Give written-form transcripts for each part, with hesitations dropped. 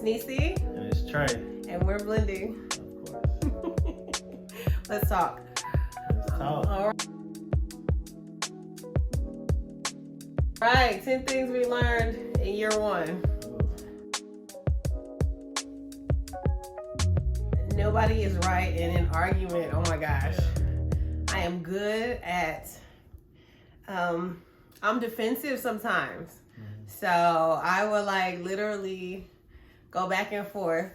Nisi. And it's Trey. And we're blending. Of course. Let's talk. Let's talk. All right, 10 things we learned in year one. Nobody is right in an argument. Oh my gosh. I am good at, I'm defensive sometimes. So I will like literally go back and forth.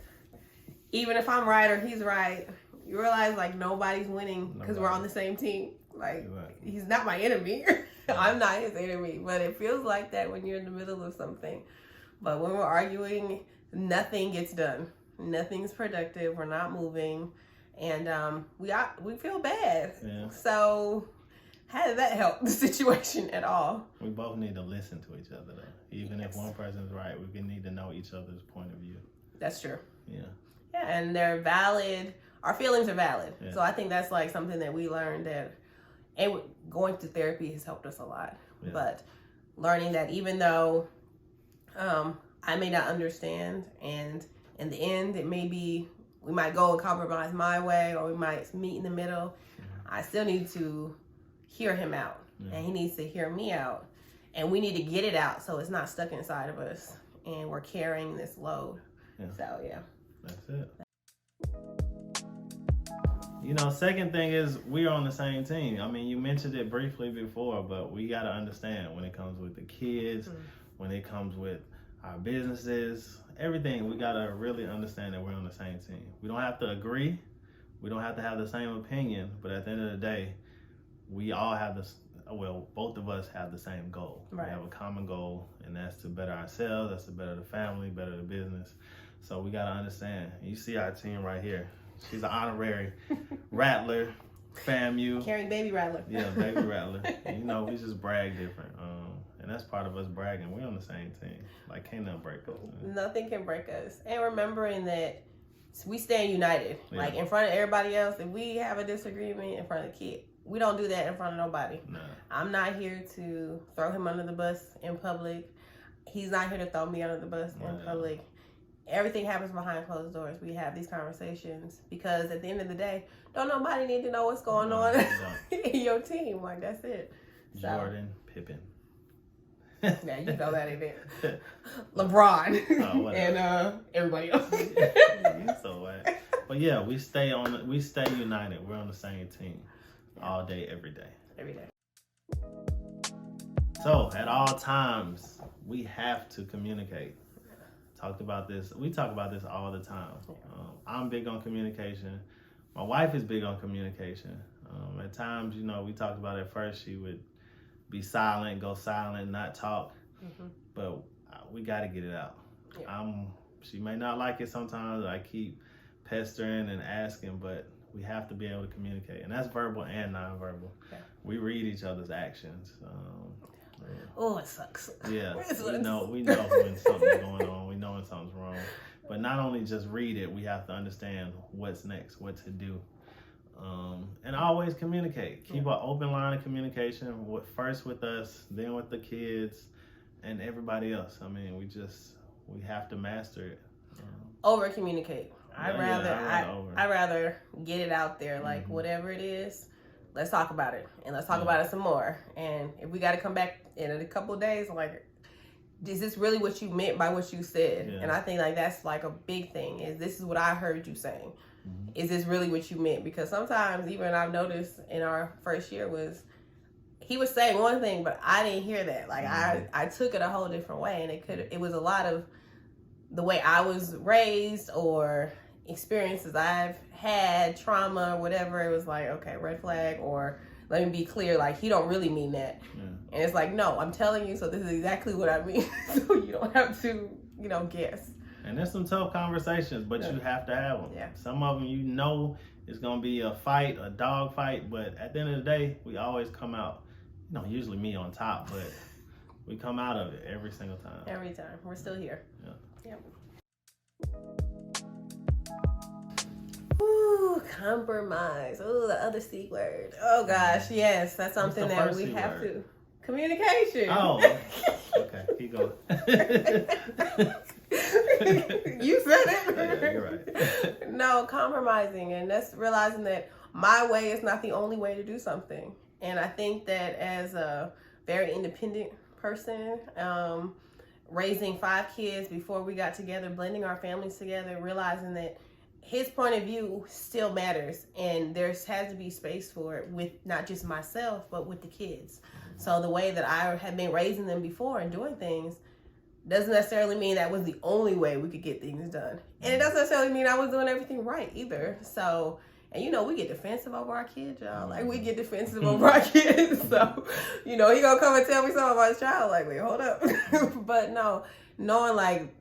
Even if I'm right or he's right, you realize like nobody's winning because we're on the same team. Like he's not my enemy. I'm not his enemy. But it feels like that when you're in the middle of something. But when we're arguing, nothing gets done. Nothing's productive. We're not moving. And we feel bad. Yeah. So how did that help the situation at all? We both need to listen to each other though. Even if one person's right, we need to know each other's point of view. That's true. Yeah. Yeah, and they're valid. Our feelings are valid. Yeah. So I think that's like something that we learned that, and going to therapy has helped us a lot. Yeah. But learning that even though I may not understand, and in the end it may be, we might go and compromise my way, or we might meet in the middle. I still need to hear him out, and he needs to hear me out, and we need to get it out so it's not stuck inside of us and we're carrying this load. So yeah, that's it. You know, second thing is we're on the same team. I mean, you mentioned it briefly before, but we got to understand when it comes with the kids, when it comes with our businesses, everything, we got to really understand that we're on the same team. We don't have to agree. We don't have to have the same opinion, but at the end of the day, we all have this, well, both of us have the same goal. Right. We have a common goal, and that's to better ourselves, that's to better the family, better the business. So we got to understand. You see our team right here. She's an honorary Rattler, FAMU. Carrying baby Rattler. Yeah, baby Rattler. And, you know, we just brag different. And that's part of us bragging. We're on the same team. Like, can't nothing break us. Man. Nothing can break us. And remembering that we stand united. Yeah. Like, in front of everybody else, if we have a disagreement in front of the kid, we don't do that in front of nobody. Nah. I'm not here to throw him under the bus in public. He's not here to throw me under the bus in public. Everything happens behind closed doors. We have these conversations because at the end of the day, don't nobody need to know what's going on in your team. Like, that's it. Jordan, Pippen. Yeah, you know that ain't it. LeBron and everybody else. So but yeah, we stay united. We're on the same team all day, every day. Every day. So at all times, we have to communicate. We talk about this all the time. I'm big on communication. My wife is big on communication. At times, you know, we talked about it first. She would be silent, go silent, not talk. But we got to get it out. Yeah. She may not like it sometimes. I keep pestering and asking, but we have to be able to communicate. And that's verbal and nonverbal. Yeah. We read each other's actions. Oh, it sucks. Yeah, we know when something's going on. We know when something's wrong. But not only just read it, we have to understand what's next, what to do. And always communicate. Keep an open line of communication, first with us, then with the kids, and everybody else. I mean, we have to master it. Over communicate. I'd rather get it out there. Like, whatever it is, let's talk about it, and let's talk about it some more. And if we got to come back in a couple of days, like, is this really what you meant by what you said? Yeah. And I think like that's like a big thing. Is this is what I heard you saying? Is this really what you meant? Because sometimes even I've noticed in our first year was he was saying one thing, but I didn't hear that. Like I took it a whole different way, and it was a lot of the way I was raised or experiences I've had, trauma, whatever. It was like, okay, red flag, or let me be clear, like, he don't really mean that. And it's like, no, I'm telling you, so this is exactly what I mean. So you don't have to, guess. And there's some tough conversations, but you have to have them. Yeah. Some of them, it's going to be a fight, a dog fight, but at the end of the day, we always come out, usually me on top, but we come out of it every single time. Every time. We're still here. Yeah. Yep. Ooh, compromise. Ooh, the other C word. Oh gosh, yes, that's something that we have to. Communication. Oh, okay, keep going. You said it. Yeah, you're right. No, compromising, and that's realizing that my way is not the only way to do something. And I think that as a very independent person, raising 5 kids before we got together, blending our families together, realizing that his point of view still matters, and there has to be space for it with not just myself, but with the kids. So the way that I had been raising them before and doing things doesn't necessarily mean that was the only way we could get things done. And it doesn't necessarily mean I was doing everything right either. So, and we get defensive over our kids, y'all. Like, we get defensive over our kids. So, he gonna come and tell me something about his child. Like, wait, hold up. But no, knowing like,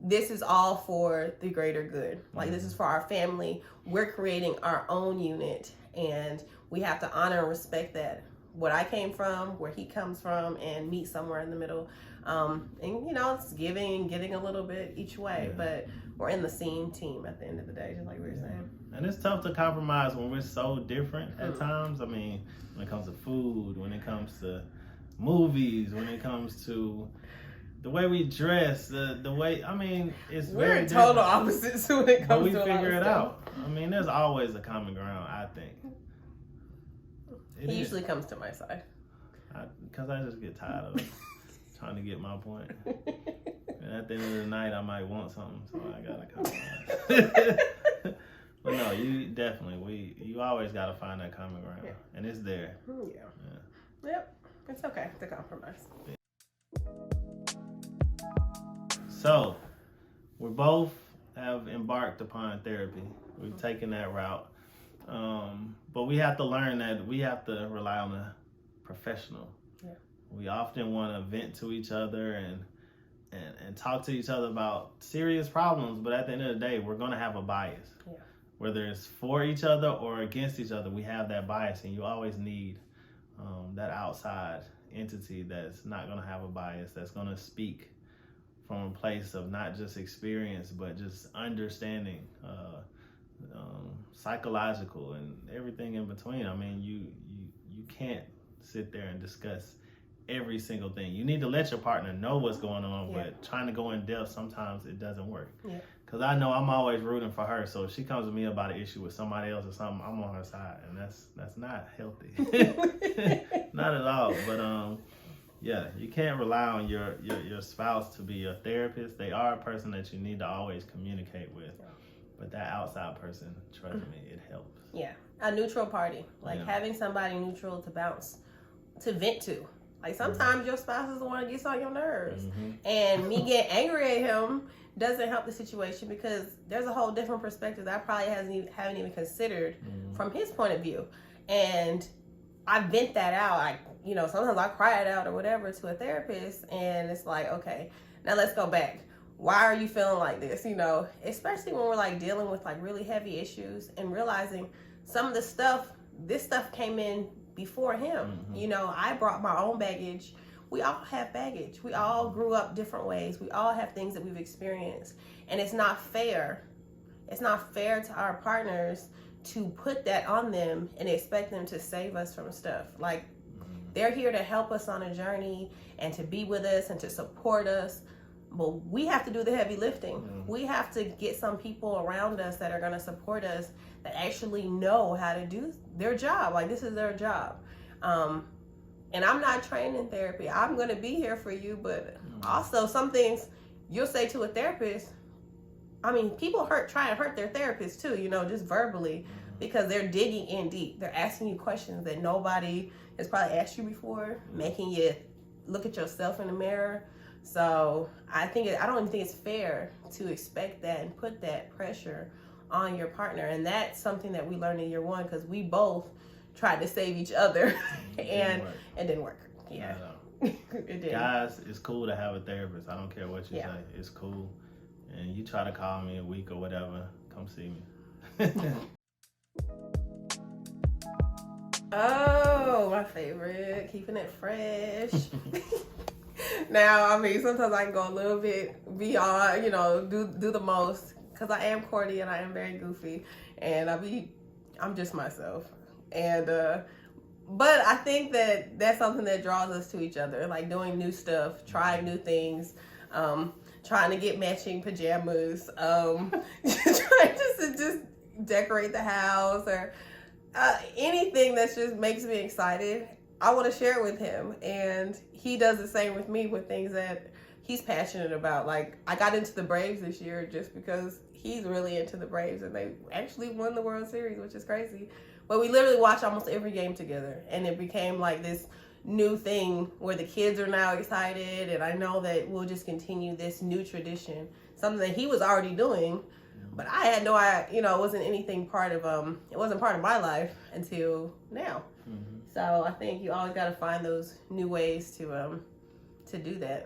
this is all for the greater good. Like, this is for our family. We're creating our own unit, and we have to honor and respect that. What I came from, where he comes from, and meet somewhere in the middle. And it's giving and getting a little bit each way, but we're in the same team at the end of the day, just like we were saying. And it's tough to compromise when we're so different at times. I mean, when it comes to food, when it comes to movies, when it comes to the way we dress, the way, I mean, it's we're very total different. Opposites when it comes to But we figure it stuff. out. I mean, there's always a common ground, I think. He usually comes to my side. Because I just get tired of trying to get my point. And at the end of the night, I might want something, so I gotta compromise. But no, you always gotta find that common ground, and it's there. Yeah. Yep. It's okay to compromise. So, we both have embarked upon therapy. We've taken that route, but we have to learn that we have to rely on a professional. We often want to vent to each other and talk to each other about serious problems, but at the end of the day, we're going to have a bias. Yeah. Whether it's for each other or against each other, we have that bias, and you always need that outside entity that's not going to have a bias, that's going to speak from a place of not just experience, but just understanding, psychological and everything in between. I mean, you can't sit there and discuss every single thing. You need to let your partner know what's going on, but trying to go in depth, sometimes it doesn't work. Because I know I'm always rooting for her, so if she comes to me about an issue with somebody else or something, I'm on her side, and that's not healthy. Not at all. But you can't rely on your spouse to be your therapist. They are a person that you need to always communicate with. But that outside person, trust me, it helps. Yeah, a neutral party. Like having somebody neutral to bounce, to vent to. Like sometimes your spouse is the one that gets on your nerves. And me getting angry at him doesn't help the situation, because there's a whole different perspective that I probably haven't even considered from his point of view. And I vent that out. Sometimes I cry it out or whatever to a therapist, and it's like, okay, now let's go back. Why are you feeling like this? Especially when we're like dealing with like really heavy issues, and realizing some of this stuff came in before him. I brought my own baggage. We all have baggage. We all grew up different ways. We all have things that we've experienced, and it's not fair. It's not fair to our partners to put that on them and expect them to save us from stuff. Like, they're here to help us on a journey and to be with us and to support us. But we have to do the heavy lifting. We have to get some people around us that are going to support us, that actually know how to do their job. Like, this is their job. And I'm not trained in therapy. I'm going to be here for you, but also some things you'll say to a therapist. I mean, people try and hurt their therapist too, just verbally, because they're digging in deep. They're asking you questions that nobody has probably asked you before, making you look at yourself in the mirror. So I don't even think it's fair to expect that and put that pressure on your partner. And that's something that we learned in year 1, because we both tried to save each other and it didn't work. Yeah. It didn't. Guys, it's cool to have a therapist. I don't care what you say. It's cool. And you try to call me a week or whatever, come see me. Oh, my favorite, keeping it fresh. Now, I mean, sometimes I can go a little bit beyond, do the most, because I am corny and I am very goofy, and I'm just myself. And but I think that that's something that draws us to each other, like doing new stuff, trying new things. trying to get matching pajamas, trying to just decorate the house, or anything that just makes me excited. I want to share it with him, and he does the same with me with things that he's passionate about. Like, I got into the Braves this year just because he's really into the Braves, and they actually won the World Series, which is crazy. But we literally watch almost every game together, and it became like this new thing where the kids are now excited, and I know that we'll just continue this new tradition, something that he was already doing, but I had no idea, it wasn't anything it wasn't part of my life until now. Mm-hmm. So I think you always got to find those new ways to do that.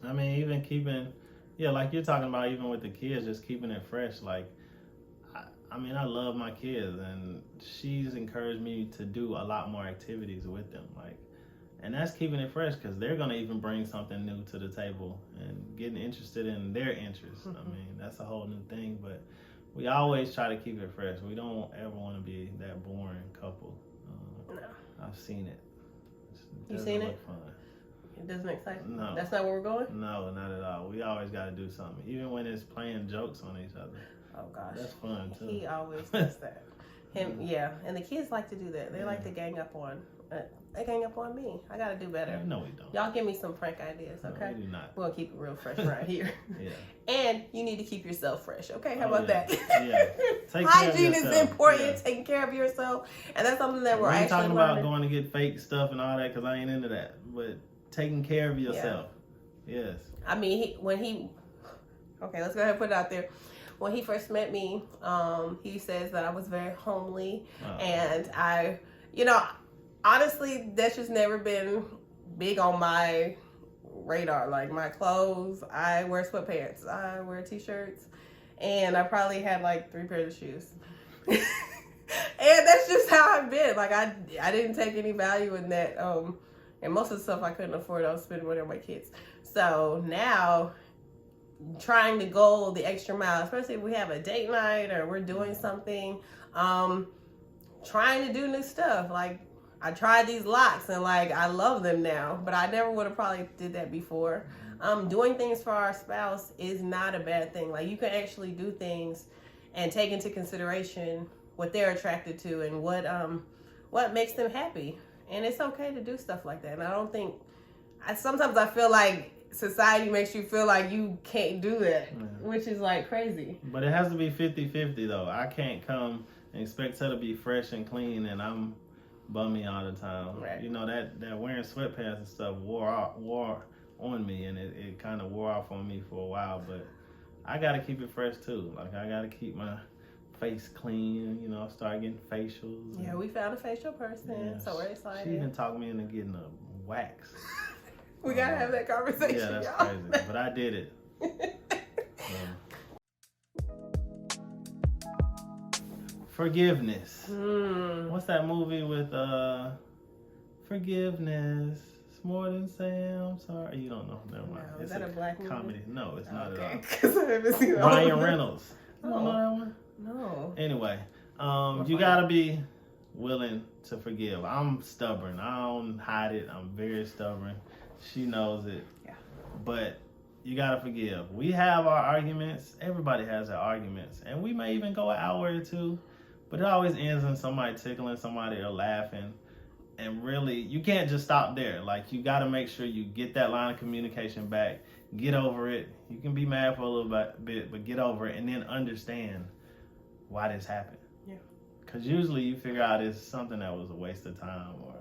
I mean, even keeping, like you're talking about, even with the kids, just keeping it fresh. Like, I love my kids, and she's encouraged me to do a lot more activities with them. Like, and that's keeping it fresh, because they're going to even bring something new to the table and getting interested in their interests. Mm-hmm. I mean, that's a whole new thing, but we always try to keep it fresh. We don't ever want to be that boring couple. No. I've seen it. You seen it? Fun. It doesn't excite you? No. That's not where we're going? No, not at all. We always got to do something, even when it's playing jokes on each other. Oh, gosh. That's fun, too. He always does that. Yeah. And the kids like to do that. They like to gang up on me. I got to do better. No, we don't. Y'all give me some prank ideas, okay? No, we do not. We're going to keep it real fresh around here. Yeah. And you need to keep yourself fresh, okay? How about that? Yeah. Hygiene is important, taking care of yourself. And that's something that we're actually talking learning. About going to get fake stuff and all that, because I ain't into that. But taking care of yourself. Yeah. Yes. I mean, okay, let's go ahead and put it out there. When he first met me, he says that I was very homely. And I, honestly, that's just never been big on my radar. Like, my clothes, I wear sweatpants, I wear t-shirts, and I probably had like 3 pairs of shoes. And that's just how I've been. Like, I didn't take any value in that. And most of the stuff I couldn't afford, I was spending money on my kids. So now, trying to go the extra mile, especially if we have a date night or we're doing something, trying to do new stuff. Like, I tried these locks, and like, I love them now, but I never would have probably did that before. Doing things for our spouse is not a bad thing. Like, you can actually do things and take into consideration what they're attracted to and what makes them happy. And it's okay to do stuff like that. And I don't think, sometimes I feel like society makes you feel like you can't do that, which is like crazy. But it has to be 50-50 though. I can't come and expect her to be fresh and clean and I'm bummy all the time. Right. That wearing sweatpants and stuff wore on me, and it kind of wore off on me for a while, but I got to keep it fresh too. Like, I got to keep my face clean, start getting facials. Yeah, we found a facial person, so we're excited. She even talked me into getting a wax. We got to have that conversation, yeah, that's y'all. crazy, but I did it. Forgiveness. What's that movie with forgiveness? It's more than saying I'm sorry. You don't know. Never mind. No, is that a black comedy? movie? No, it's not at all. Because I haven't seen that. Ryan Reynolds. You don't know that one? No. Anyway, you gotta be willing to forgive. I'm stubborn. I don't hide it. I'm very stubborn. She knows it. Yeah. But you gotta forgive. We have our arguments. Everybody has their arguments, and we may even go an hour or two. But it always ends in somebody tickling somebody or laughing. And really, you can't just stop there. Like, you got to make sure you get that line of communication back. Get over it. You can be mad for a little bit, but get over it and then understand why this happened. Yeah. Because usually you figure out it's something that was a waste of time, or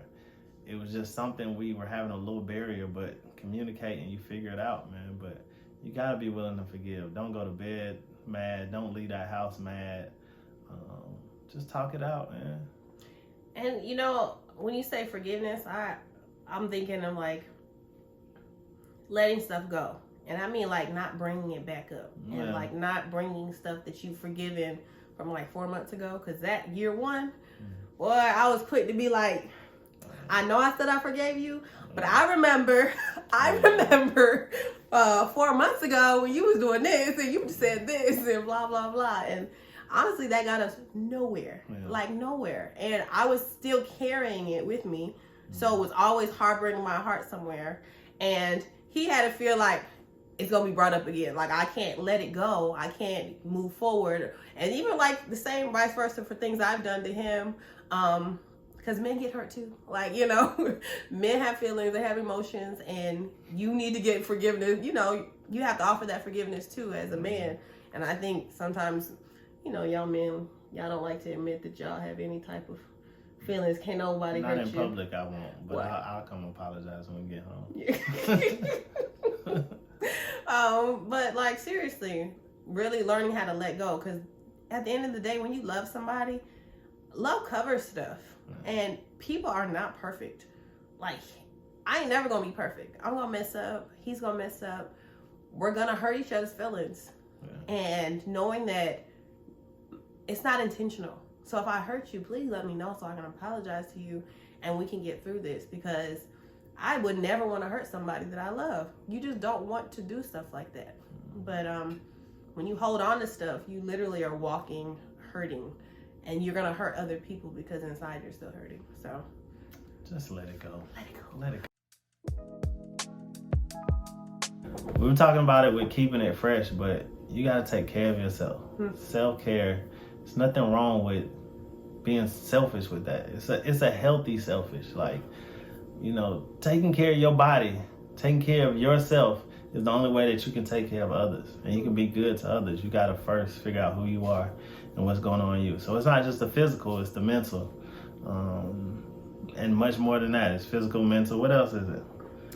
it was just something we were having a little barrier, but communicate and you figure it out, man. But you got to be willing to forgive. Don't go to bed mad. Don't leave that house mad. Just talk it out, man. And when you say forgiveness, I'm thinking of like letting stuff go. And I mean like not bringing it back up. Yeah. And like not bringing stuff that you've forgiven from like 4 months ago. Because that year one, boy, I was quick to be like, I know I said I forgave you, but I remember 4 months ago when you was doing this and you said this and blah, blah, blah. And honestly, that got us nowhere, like nowhere. And I was still carrying it with me. So it was always harboring in my heart somewhere. And he had to feel like it's going to be brought up again. Like, I can't let it go. I can't move forward. And even like the same vice versa for things I've done to him. Because men get hurt too. Like, you know, men have feelings, they have emotions, and you need to get forgiveness. You know, you have to offer that forgiveness too as a man. And I think sometimes, you know, y'all men, y'all don't like to admit that y'all have any type of feelings. Can't nobody hurt you. Not in public, I won't. But I'll come apologize when we get home. But like, seriously, really learning how to let go. Because at the end of the day, when you love somebody, love covers stuff. And people are not perfect. Like, I ain't never gonna be perfect. I'm gonna mess up. He's gonna mess up. We're gonna hurt each other's feelings. Yeah. And knowing that it's not intentional. So if I hurt you, please let me know so I can apologize to you and we can get through this, because I would never want to hurt somebody that I love. You just don't want to do stuff like that. But when you hold on to stuff, you literally are walking, hurting. And you're going to hurt other people because inside you're still hurting. So just let it go. Let it go. Let it go. We were talking about it with keeping it fresh, but you got to take care of yourself. Self-care. There's nothing wrong with being selfish with that. It's a healthy selfish. Like, you know, taking care of your body, taking care of yourself is the only way that you can take care of others. And you can be good to others. You got to first figure out who you are and what's going on in you. So it's not just the physical, it's the mental. And much more than that. It's physical, mental. What else is it?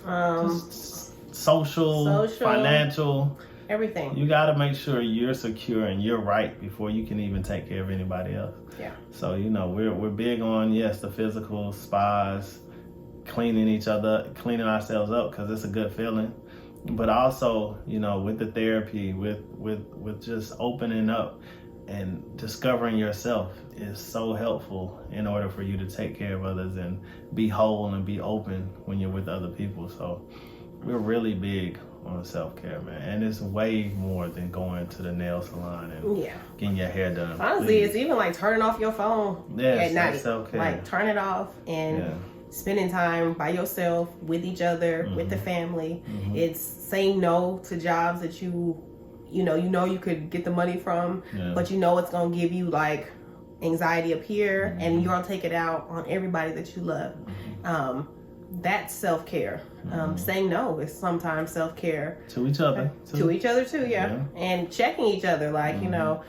Just social, financial. Everything. You got to make sure you're secure and you're right before you can even take care of anybody else. Yeah. So, you know, we're big on, yes, the physical, spas, cleaning ourselves up because it's a good feeling. But also, you know, with the therapy, with just opening up and discovering yourself is so helpful in order for you to take care of others and be whole and be open when you're with other people. So we're really big on self-care, man. And it's way more than going to the nail salon and getting your hair done. Honestly, it's even like turning off your phone at night. Self-care. Like, turn it off and spending time by yourself, with each other, with the family. It's saying no to jobs that you could get the money from, but you know it's going to give you like anxiety up here, and you're going to take it out on everybody that you love. That's self-care. Saying no is sometimes self-care. To each other. To each other too, yeah. And checking each other, like, you know,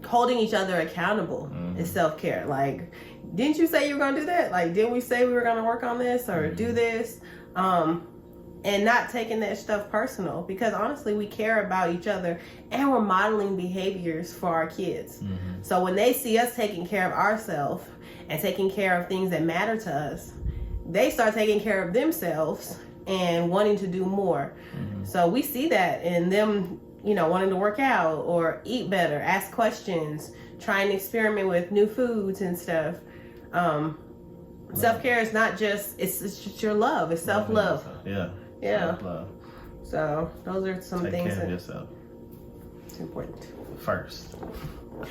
holding each other accountable is self-care. Like, didn't you say you were going to do that? Like, didn't we say we were going to work on this or do this? And not taking that stuff personal, because honestly, we care about each other and we're modeling behaviors for our kids. So when they see us taking care of ourselves and taking care of things that matter to us, they start taking care of themselves and wanting to do more. So we see that in them, you know, wanting to work out or eat better, ask questions, trying to experiment with new foods and stuff. Self-care is not just, it's just your love. It's self-love. Yeah. Self-love. So those are some things. Take care of yourself. It's important. First,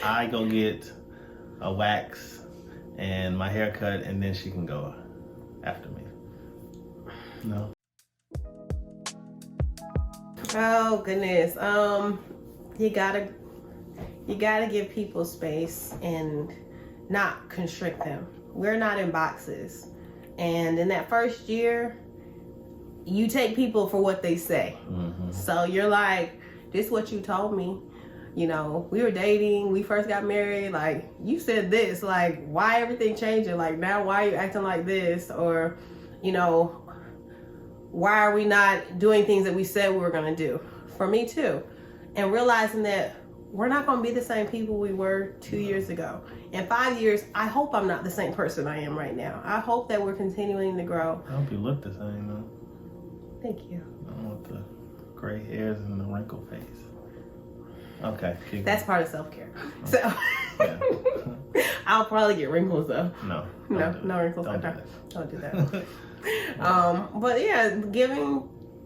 I go get a wax and my haircut, and then she can go after me. No. Oh goodness. You gotta give people space and not constrict them. We're not in boxes. And in that first year, you take people for what they say. So you're like, this is what you told me. You know, we were dating, we first got married, like, you said this, like, why everything changing? Like, now why are you acting like this? Or, you know, why are we not doing things that we said we were gonna do? For me too. And realizing that we're not gonna be the same people we were 2 years ago. In 5 years, I hope I'm not the same person I am right now. I hope that we're continuing to grow. I hope you look the same though. Thank you. I don't want the gray hairs and the wrinkle face. Okay. That's part of self-care. So I'll probably get wrinkles though. No wrinkles. Don't do that. But yeah,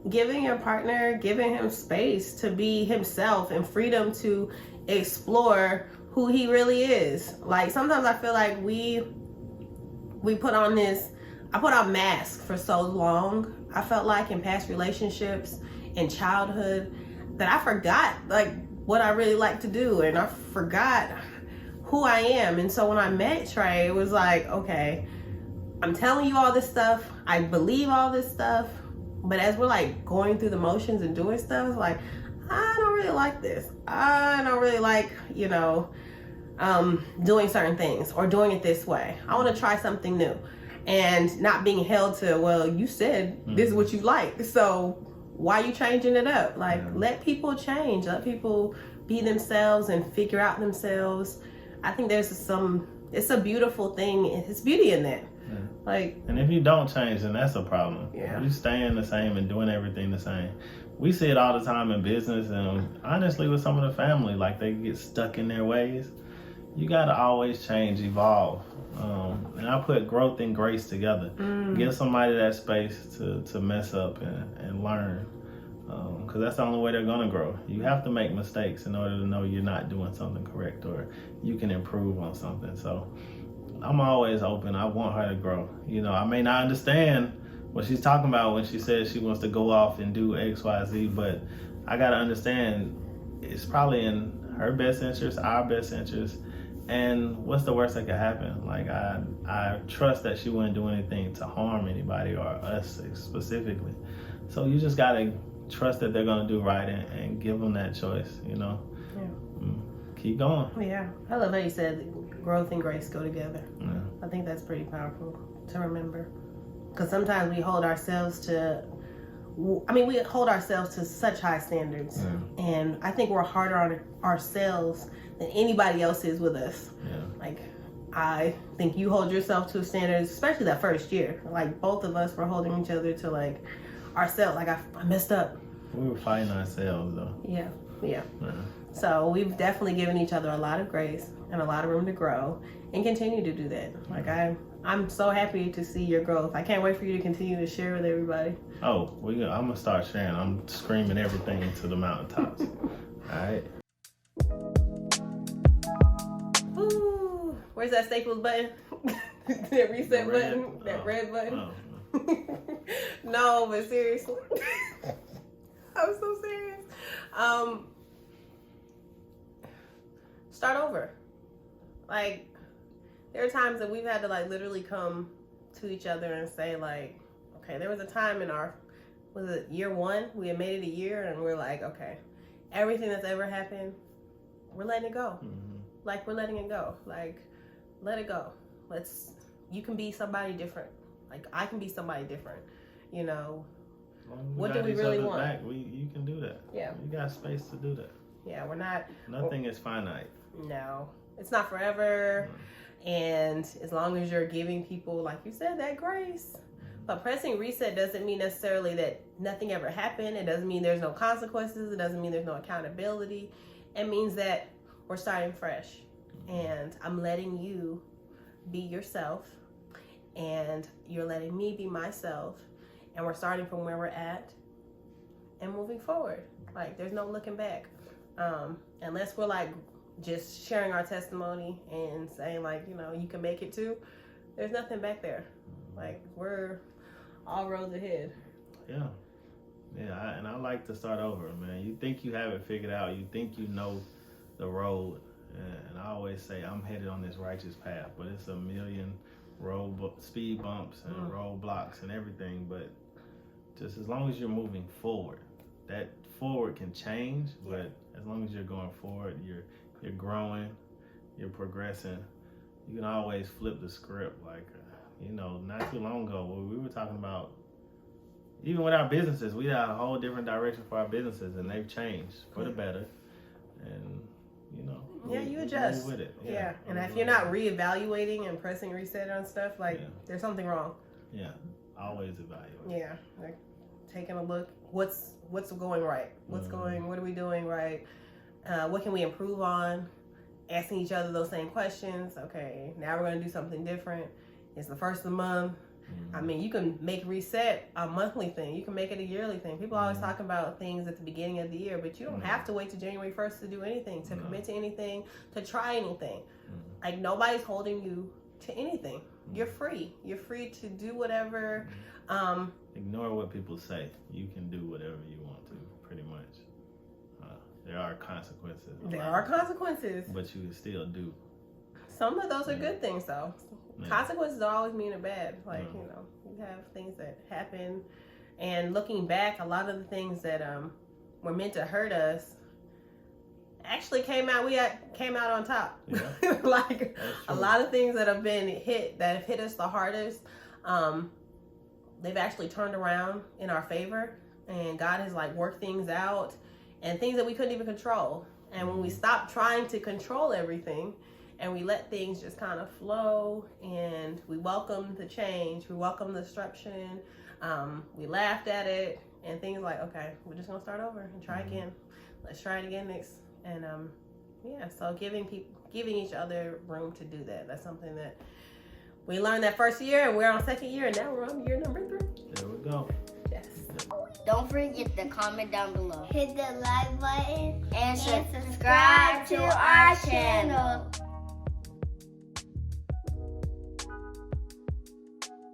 giving your partner, giving him space to be himself and freedom to explore who he really is. Like, sometimes I feel like we put on masks for so long. I felt like in past relationships, in childhood that I forgot like what I really like to do, and I forgot who I am. And so when I met Trey, it was like, okay, I'm telling you all this stuff, I believe all this stuff, but as we're like going through the motions and doing stuff, it's like, I don't really like this. I don't really like, you know, doing certain things or doing it this way. I want to try something new, and not being held to, well, you said this is what you like, so why are you changing it up? Like, let people change, let people be themselves and figure out themselves. I think it's a beautiful thing. It's beauty in that. Yeah. Like, and if you don't change, then that's a problem. Yeah. If you staying the same and doing everything the same. We see it all the time in business, and honestly with some of the family, like they get stuck in their ways. You got to always change, evolve. And I put growth and grace together. Give somebody that space to mess up and learn. Because that's the only way they're going to grow. You have to make mistakes in order to know you're not doing something correct or you can improve on something. So I'm always open. I want her to grow. You know, I may not understand what she's talking about when she says she wants to go off and do X, Y, Z, but I got to understand it's probably in her best interest, our best interest. And what's the worst that could happen? Like, I trust that she wouldn't do anything to harm anybody or us specifically. So you just got to trust that they're going to do right and give them that choice, you know? Yeah. Keep going. Yeah. I love how you said growth and grace go together. Yeah. I think that's pretty powerful to remember. Because sometimes we hold ourselves to such high standards. Yeah. And I think we're harder on ourselves than anybody else is with us. Yeah. Like, I think you hold yourself to standards, especially that first year. Like, both of us were holding each other to, like, ourselves. Like, I messed up. We were fighting ourselves, though. Yeah. So we've definitely given each other a lot of grace and a lot of room to grow and continue to do that. Like, I'm so happy to see your growth. I can't wait for you to continue to share with everybody. Oh, I'm going to start sharing. I'm screaming everything into the mountaintops. All right. Ooh, where's that Staples button? That reset button? That red button? Oh. No, but seriously. I'm so serious. Start over. Like, there are times that we've had to, like, literally come to each other and say, like, okay, there was a time in year one, we had made it a year, and we're like, okay, everything that's ever happened, we're letting it go. Mm-hmm. Like, we're letting it go. Like, let it go. You can be somebody different. Like, I can be somebody different. You know, what do we really want? You can do that. Yeah. You got space to do that. Yeah, we're not. Nothing is finite. No, it's not forever. Mm-hmm. And as long as you're giving people, like you said, that grace. Mm-hmm. But pressing reset doesn't mean necessarily that nothing ever happened. It doesn't mean there's no consequences. It doesn't mean there's no accountability. It means that we're starting fresh. Mm-hmm. And I'm letting you be yourself. And you're letting me be myself. And we're starting from where we're at and moving forward. Like, there's no looking back. Unless we're, like, just sharing our testimony and saying, like, you know, you can make it too. There's nothing back there. Like, we're all roads ahead. Yeah. And I like to start over, man. You think you have it figured out. You think you know the road. And I always say I'm headed on this righteous path, but it's a million speed bumps and roadblocks and everything. But just as long as you're moving forward, that forward can change, but as long as you're going forward, you're growing, you're progressing. You can always flip the script. Like, not too long ago, we were talking about, even with our businesses, we had a whole different direction for our businesses, and they've changed for the better. And you adjust. With it. Yeah. And if you're not reevaluating and pressing reset on stuff, like, there's something wrong. Yeah. Always evaluate. Yeah. Like, taking a look, what's going right? What are we doing right? What can we improve on? Asking each other those same questions. Okay, now we're going to do something different. It's the first of the month. I mean, you can make reset a monthly thing. You can make it a yearly thing. People always talk about things at the beginning of the year, but you don't have to wait to January 1st to do anything, to commit to anything, to try anything. Like, nobody's holding you to anything. You're free. You're free to do whatever. Ignore what people say. You can do whatever you want to. there are consequences. There are consequences. But you still do. Some of those are good things, though. Yeah. Consequences don't always mean they're bad. Like, you know, you have things that happen. And looking back, a lot of the things that were meant to hurt us actually came out on top. Yeah. Like a lot of things that have hit us the hardest, they've actually turned around in our favor, and God has like worked things out and things that we couldn't even control. And when we stopped trying to control everything and we let things just kind of flow, and we welcomed the change, we welcomed the disruption, we laughed at it, and things like, okay, we're just gonna start over and try again. Let's try it again next. And so giving each other room to do that. That's something that we learned that first year, and we're on second year, and now we're on year number 3. There we go. Yes. Don't forget to comment down below. Hit the like button and subscribe to our channel.